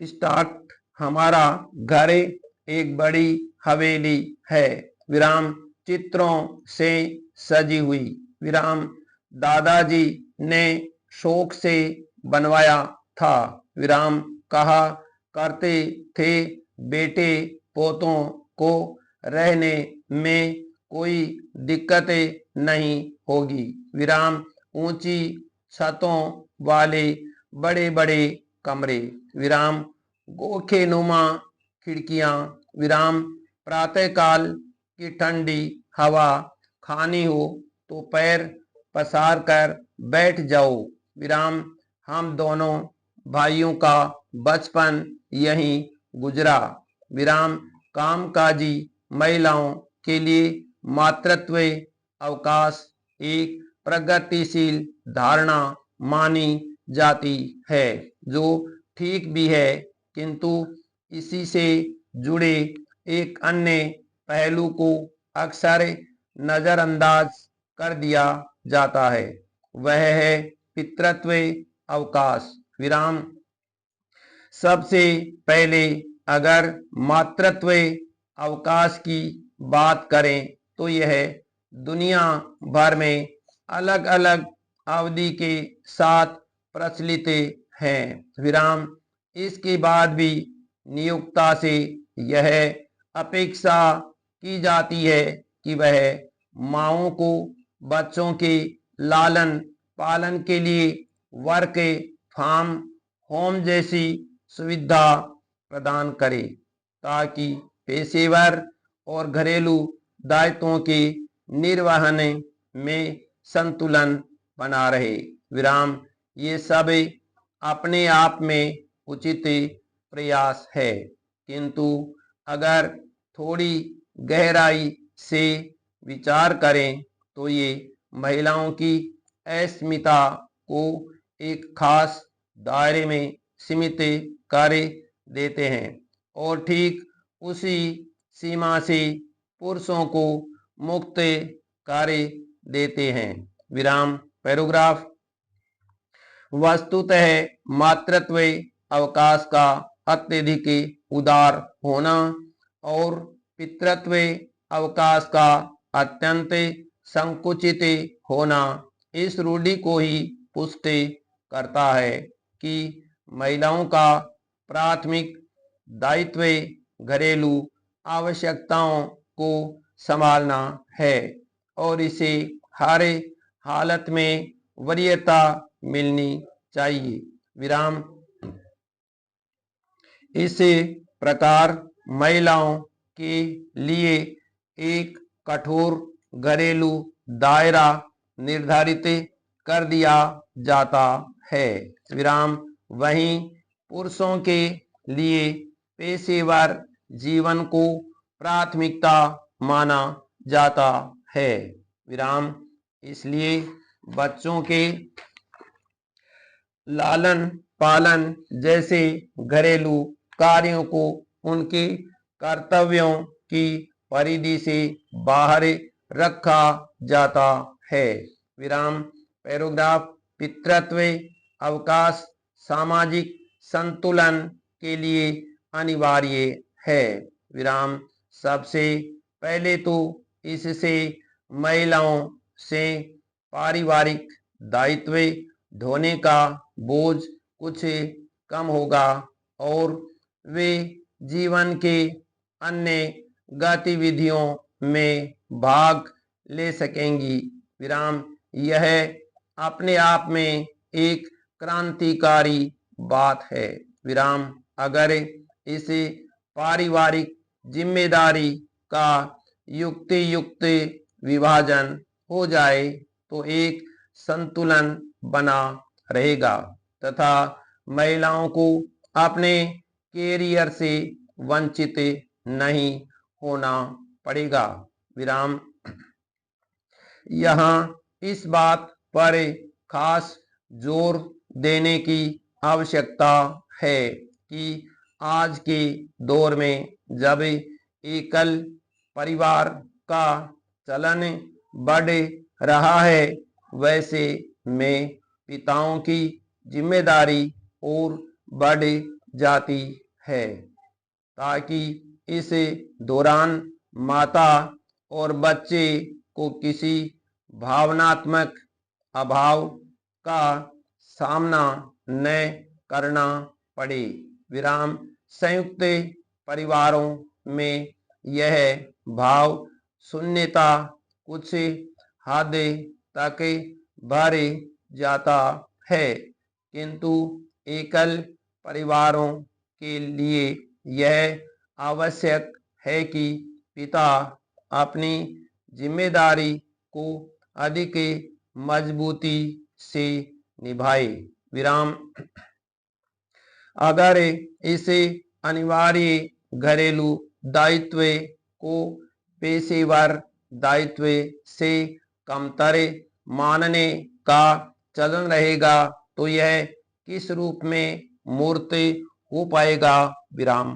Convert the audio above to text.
Start हमारा घर एक बड़ी हवेली है, विराम चित्रों से सजी हुई, विराम दादाजी ने शौक से बनवाया था, विराम कहा करते थे बेटे पोतों को रहने में कोई दिक्कतें नहीं होगी, विराम ऊंची छतों वाले बड़े बड़े कमरे, विराम गोखे नुमा खिड़कियां, विराम प्रातःकाल की ठंडी हवा खानी हो तो पैर पसार कर बैठ जाओ, विराम हम दोनों भाइयों का बचपन यहीं गुजरा, विराम कामकाजी महिलाओं के लिए मातृत्व अवकाश एक प्रगतिशील धारणा मानी जाती है, जो ठीक भी है, किंतु इसी से जुड़े एक अन्य पहलू को अक्सर नजरअंदाज कर दिया जाता है, वह है पितृत्व अवकाश, विराम सबसे पहले अगर मातृत्व अवकाश की बात करें तो यह दुनिया भर में अलग अलग अवधि के साथ प्रचलित हैं, विराम इसके बाद भी नियोक्ता से यह अपेक्षा की जाती है कि वह माओं को बच्चों के लालन पालन के लिए वर्क फ्रॉम होम जैसी सुविधा प्रदान करे, ताकि पेशेवर और घरेलू दायित्वों के निर्वहन में संतुलन बना रहे, विराम ये सब अपने आप में उचित प्रयास है, किंतु अगर थोड़ी गहराई से विचार करें तो ये महिलाओं की अस्मिता को एक खास दायरे में सीमित कर देते हैं और ठीक उसी सीमा से पुरुषों को मुक्त कर देते हैं, विराम पैराग्राफ वस्तुतः मातृत्व अवकाश का अत्यधिक उदार होना और पितृत्व अवकाश का अत्यंत संकुचित होना इस रूढ़ि को ही पुष्टि करता है कि महिलाओं का प्राथमिक दायित्व घरेलू आवश्यकताओं को संभालना है और इसे हर हालत में वरीयता मिलनी चाहिए, विराम इस प्रकार महिलाओं के लिए एक कठोर घरेलू दायरा निर्धारित कर दिया जाता है, विराम वहीं पुरुषों के लिए पेशेवर जीवन को प्राथमिकता माना जाता है, विराम इसलिए बच्चों के लालन पालन जैसे घरेलू कार्यों को उनके कर्तव्यों की परिधि से बाहर रखा जाता है, विराम पैराग्राफ पितृत्व अवकाश सामाजिक संतुलन के लिए अनिवार्य है, विराम सबसे पहले तो इससे महिलाओं से पारिवारिक दायित्व ढोने का बोझ कुछ कम होगा और वे जीवन के अन्य गतिविधियों में भाग ले सकेंगी, विराम यह अपने आप में एक क्रांतिकारी बात है, विराम अगर इस पारिवारिक जिम्मेदारी का युक्त विभाजन हो जाए तो एक संतुलन बना रहेगा तथा महिलाओं को अपने कैरियर से वंचित नहीं होना पड़ेगा, विराम यहाँ इस बात पर खास जोर देने की आवश्यकता है कि आज के दौर में जब एकल परिवार का चलन बढ़ रहा है, वैसे में पिताओं की जिम्मेदारी और बढ़ जाती है, ताकि इस दौरान माता और बच्चे को किसी भावनात्मक अभाव का सामना न करना पड़े। विराम संयुक्त परिवारों में यह भाव शून्यता कुछ हद तक भर जाता है, किंतु एकल परिवारों के लिए यह आवश्यक है कि पिता अपनी जिम्मेदारी को अधिक मजबूती से निभाए। विराम अगर इसे अनिवार्य घरेलू दायित्व को पेशेवर दायित्व से कमतर मानने का चलन रहेगा तो यह किस रूप में मूर्त हो पाएगा। विराम।